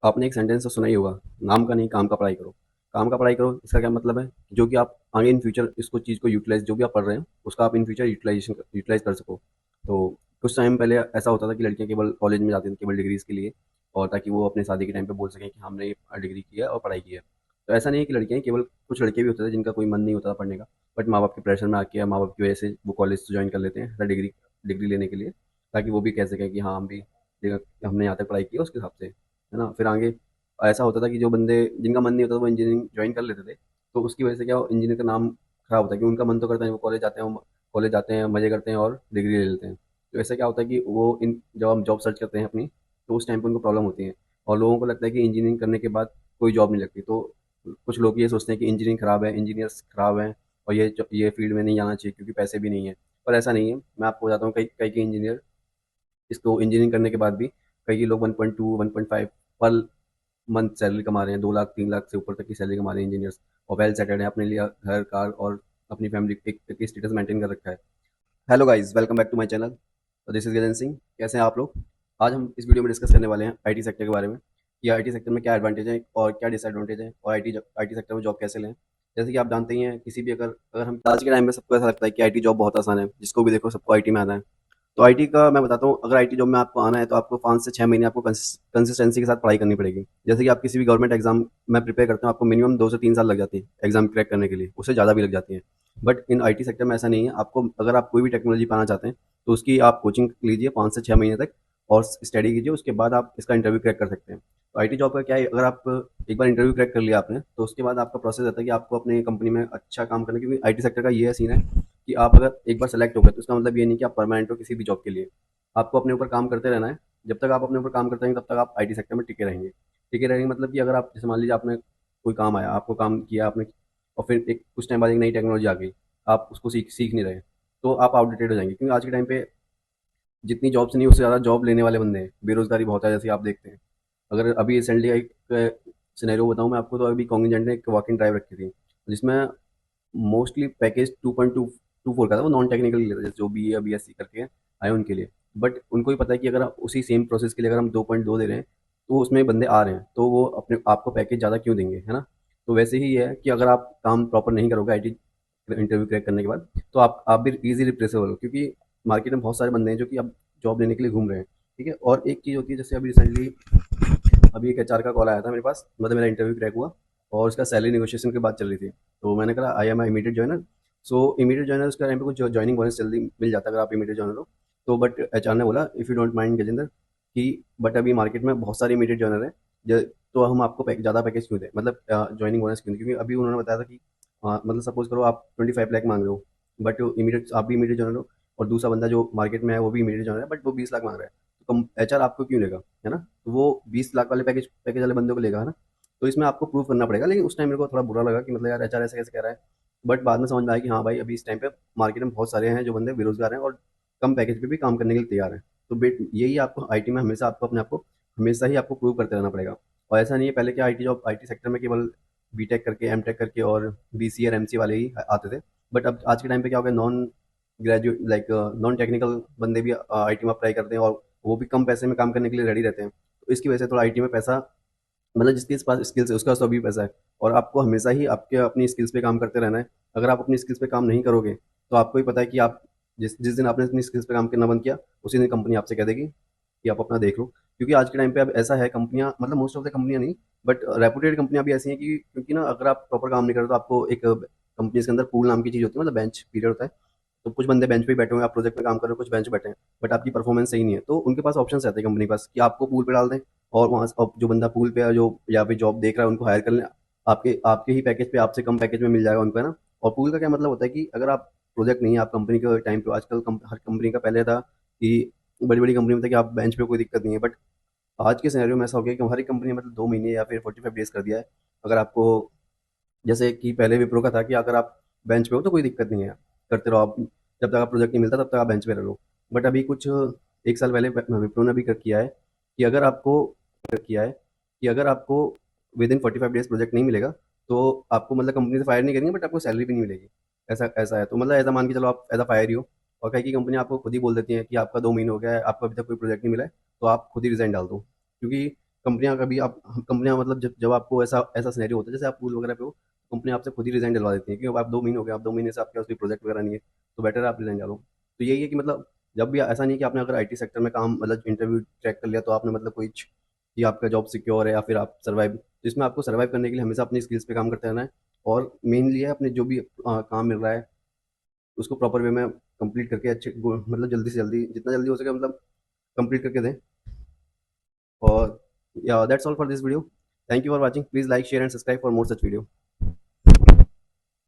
आपने एक सेंटेंस तो सुना ही होगा, नाम का नहीं काम का पढ़ाई करो। काम का पढ़ाई करो, इसका क्या मतलब है? जो कि आप आगे इन फ्यूचर इसको चीज़ को यूटिलाइज़ जो भी आप पढ़ रहे हैं, उसका आप इन फ्यूचर यूटिलाइज़ कर सको। तो कुछ टाइम पहले ऐसा होता था कि लड़कियाँ केवल कॉलेज में जाती थी केवल डिग्रीज़ के लिए, और ताकि वो अपने शादी के टाइम पे बोल सकें कि हमने ये डिग्री की है और पढ़ाई की है। तो ऐसा नहीं है कि लड़कियाँ ही केवल, कुछ लड़के भी होते थे जिनका कोई मन नहीं होता था पढ़ने का, बट माँ-बाप के प्रेशर में आके या माँ-बाप की वजह से वो कॉलेज जॉइन कर लेते हैं डिग्री डिग्री लेने के लिए, ताकि वो भी कह सकें कि हाँ, हम भी हमने यहाँ तक पढ़ाई की है उसके हिसाब से, है ना? फिर आगे ऐसा होता था कि जो बंदे जिनका मन नहीं होता था वो इंजीनियरिंग ज्वाइन कर लेते थे, तो उसकी वजह से क्या इंजीनियर का नाम खराब होता है कि उनका मन तो करता है वो कॉलेज जाते हैं, मज़े करते हैं और डिग्री ले लेते हैं। तो ऐसा क्या होता है कि वो इन जब हम जॉब सर्च करते हैं अपनी, तो उस टाइम पे उनको प्रॉब्लम होती है, और लोगों को लगता है कि इंजीनियरिंग करने के बाद कोई जॉब नहीं लगती। तो कुछ लोग ये सोचते हैं कि इंजीनियरिंग खराब है, इंजीनियर्स खराब हैं, और ये फील्ड में नहीं आना चाहिए क्योंकि पैसे भी नहीं है। पर ऐसा नहीं है, मैं आपको बताता हूँ, कई इंजीनियर इसको इंजीनियरिंग करने के बाद भी कई लोग 1.2 1.5 पर मंथ सैलरी कमा रहे हैं, 2 लाख 3 लाख से ऊपर तक की सैलरी कमा रहे हैं इंजीनियर्स, और वेल सेटल्ड हैं, अपने लिए घर कार और अपनी फैमिली एक स्टेटस मेंटेन कर रखा है। Hello guys, welcome back to my channel. तो दिस इज गगन सिंह। कैसे हैं आप लोग? आज हम इस वीडियो में डिस्कस करने वाले हैं आईटी सेक्टर के बारे में, कि आईटी सेक्टर में क्या एडवांटेज है और क्या डिसएडवांटेज है, और आईटी सेक्टर में जॉब कैसे लें। जैसे कि आप जानते ही हैं, किसी भी अगर अगर हम आज के टाइम में सबको ऐसा लगता है कि आईटी जॉब बहुत आसान है, जिसको भी देखो सबको आईटी में आना है। तो आईटी का मैं बताता हूँ, अगर आईटी जॉब में आपको आना है तो आपको 5 से 6 महीने आपको कंसिस्टेंसी के साथ पढ़ाई करनी पड़ेगी। जैसे कि आप किसी भी गवर्नमेंट एग्जाम में प्रिपेयर करते हो, आपको मिनिमम 2 से 3 साल लग जाती है एग्जाम क्रैक करने के लिए, उससे ज़्यादा भी लग जाती है। बट इन आईटी सेक्टर में ऐसा नहीं है। आपको अगर आप कोई भी टेक्नोलॉजी पाना चाहते हैं, तो उसकी आप कोचिंग लीजिए 5 से 6 महीने तक, और स्टडी कीजिए, उसके बाद आप इसका इंटरव्यू क्रैक कर सकते हैं। तो आईटी जॉब का क्या है, अगर आप एक बार इंटरव्यू क्रैक कर लिया आपने, तो उसके बाद आपका प्रोसेस रहता है कि आपको अपनी कंपनी में अच्छा काम करना, क्योंकि आईटी सेक्टर का ये सीन है कि आप अगर एक बार सेलेक्ट हो गए, तो उसका मतलब ये नहीं कि आप परमानेंट हो किसी भी जॉब के लिए। आपको अपने ऊपर काम करते रहना है। जब तक आप अपने ऊपर काम करते रहेंगे, तब तक आप आईटी सेक्टर में टिके रहेंगे। टिके रहेंगे मतलब कि अगर आप जैसे मान लीजिए आपने कोई काम आया, आपको काम किया आपने, और फिर एक कुछ टाइम बाद एक नई टेक्नोलॉजी आ गई, आप उसको सीख सीख नहीं रहे, तो आप आउटडेटेड हो जाएंगे, क्योंकि आज के टाइम पे जितनी जॉब्स नहीं, उससे ज़्यादा जॉब लेने वाले बंदे हैं, बेरोजगारी बहुत है, जैसे आप देखते हैं। अगर अभी रिसेंटली एक सिनेरियो बताऊं मैं आपको, तो अभी कॉग्निजेंट ने एक वॉक इन ड्राइव रखी थी, जिसमें मोस्टली पैकेज 2.24 का था। वो नॉन टेक्निकल के लिए था, जैसे जो बी ए या बी एस सी करके आए उनके लिए। बट उनको ही पता है कि अगर उसी सेम प्रोसेस के लिए अगर हम 2.2 दे रहे हैं, तो उसमें बंदे आ रहे हैं, तो वो अपने आपको पैकेज ज़्यादा क्यों देंगे, है ना? तो वैसे ही ये है कि अगर आप काम प्रॉपर नहीं करोगे आईटी इंटरव्यू क्रैक करने के बाद, तो आप भी इजीली रिप्लेसेबल हो, क्योंकि मार्केट में बहुत सारे बंदे हैं जो कि अब जॉब लेने के लिए घूम रहे हैं। ठीक है, और एक चीज़ होती है, जैसे अभी रिसेंटली अभी एक एचआर का कॉल आया था मेरे पास, मतलब मेरा इंटरव्यू क्रैक हुआ, और उसका सैलरी नेगोशिएशन की बात चल रही थी। तो मैंने कहा I am I immediate joiner. So immediate joiner उसके टाइम पे कुछ ज्वाइनिंग बोनस जल्दी मिल जाता है अगर आप इमीडिएट ज्वाइनर हो। तो बट एचआर ने बोला, if you don't mind Gajendra, कि बट अभी मार्केट में बहुत सारे इमीडिएट ज्वाइनर हैं, तो हम आपको ज़्यादा पैकेज क्यों दें, मतलब ज्वाइनिंग बोनस क्यों दें? क्योंकि अभी उन्होंने बताया था कि मतलब सपोज करो आप 25 लाख मांग रहे हो, बट इमीडिएट आप भी इमीडिएट ज्वाइनर हो, और दूसरा बंदा जो मार्केट में है वो भी इमीडिएट ज्वाइनर है, बट वो 20 लाख मांग रहा है। तो कम एचआर आपको क्यों लेगा, है ना? तो वो 20 लाख वाले पैकेज पैकेज वाले बंदे को लेगा, है ना? तो इसमें आपको प्रूव करना पड़ेगा। लेकिन उस टाइम मेरे को थोड़ा बुरा लगा कि मतलब यार एचआर ऐसे कैसे कह रहा है। बट बाद में समझ में आया कि हाँ भाई, अभी इस टाइम पे मार्केट में बहुत सारे हैं जो बंदे बेरोजगार हैं, और कम पैकेज पे भी काम करने के लिए तैयार हैं। तो बेट यही आपको आईटी में हमेशा आपको अपने आप को हमेशा ही आपको प्रूव करते रहना पड़ेगा। और ऐसा नहीं है, पहले क्या आईटी जॉब आईटी सेक्टर में केवल बीटेक करके एमटेक करके और बीसी और एमसी वाले ही आते थे। बट अब आज के टाइम पे क्या हो गया, non graduate like non technical बंदे भी आईटी में अप्लाई करते हैं, और वो भी कम पैसे में काम करने के लिए रेडी रहते हैं। तो इसकी वजह से थोड़ा आईटी में पैसा, मतलब जिसके पास स्किल्स है उसके पास तो अभी भी पैसा है। और आपको हमेशा ही आपके अपनी स्किल्स पे काम करते रहना है। अगर आप अपनी स्किल्स पे काम नहीं करोगे, तो आपको ही पता है कि आप जिस जिस दिन आपने अपनी स्किल्स पे काम करना बंद किया, उसी दिन कंपनी आपसे कह देगी कि आप अपना देख लो। क्योंकि आज के टाइम पे अब ऐसा है, कंपनियां, मतलब मोस्ट ऑफ द कंपनियां नहीं, बट रेपुटेड कंपनियां भी ऐसी हैं कि, क्योंकि ना अगर आप प्रॉपर काम नहीं करते, तो आपको एक कंपनी के अंदर पूल नाम की चीज़ होती है, मतलब बेंच पीरियड होता है। तो कुछ बंदे बेंच पे ही बैठे हुए हैं, आप प्रोजेक्ट में काम कर रहे हो, कुछ बेंच पे बैठे हैं, बट आपकी परफॉर्मेंस सही नहीं है, तो उनके पास ऑप्शन रहते हैं कंपनी के पास, कि आपको पूल पे डाल दें, और वहाँ से अब जो बंदा पूल पे है, जो या फिर जॉब देख रहा है, उनको हायर कर लें। आपके आपके ही पैकेज पे आपसे कम पैकेज में मिल जाएगा उनको, है ना? और पूल का क्या मतलब होता है कि अगर आप प्रोजेक्ट नहीं है, आप कंपनी के टाइम पे, आजकल हर कंपनी का पहले था कि बड़ी बड़ी कंपनी में था कि आप बेंच पे कोई दिक्कत नहीं है, बट आज के सिनेरियो में ऐसा हो गया कि हर एक कंपनी ने मतलब 2 महीने या फिर 45 डेज कर दिया है। अगर आपको, जैसे कि पहले विप्रो का था कि अगर आप बेंच पे हो तो कोई दिक्कत नहीं है, करते रहो आप, जब तक आप प्रोजेक्ट नहीं मिलता तब तक आप बेंच पे रह लो। बट अभी कुछ एक साल पहले विप्रो ने भी कर किया है कि अगर आपको किया है कि अगर आपको विद इन 45 डेज प्रोजेक्ट नहीं मिलेगा, तो आपको, मतलब कंपनी से फायर नहीं करेंगे, बट आपको सैलरी भी नहीं मिलेगी। ऐसा ऐसा है, तो मतलब ऐसा मान के चलो आप ऐसा फायर ही हो। और कहीं की कंपनी आपको खुद ही बोल देती है कि आपका 2 महीने हो गया है, आपको अभी तक कोई प्रोजेक्ट नहीं मिला है, तो आप खुद ही रिजाइन डाल दो। क्योंकि कंपनियाँ कभी आप कंपनियाँ मतलब जब जब आपको ऐसा ऐसा सिनेरियो होता है, जैसे आप पूल वगैरह पे हो, कंपनी आपसे खुद ही रिज़ाइन डलवा देती है कि अब आप 2 महीने हो गए, आप 2 महीने से आपके पास कोई प्रोजेक्ट वगैरह नहीं है, तो बेटर है आप रिज़ाइन डालो। तो यही है कि मतलब जब भी ऐसा नहीं है कि आपने अगर आईटी सेक्टर में काम मतलब इंटरव्यू क्रैक कर लिया तो आपने मतलब कोई कि आपका जॉब सिक्योर है या फिर आप सर्वाइव, तो इसमें आपको सर्वाइव करने के लिए हमेशा अपनी स्किल्स पे काम करते रहना है। और मेनली है अपने जो भी काम मिल रहा है उसको प्रॉपर वे में कंप्लीट करके मतलब जल्दी से जल्दी जितना जल्दी हो सके मतलब कंप्लीट करके दें। और या that's all for this video. Thank you for watching, please like share and subscribe for more such video.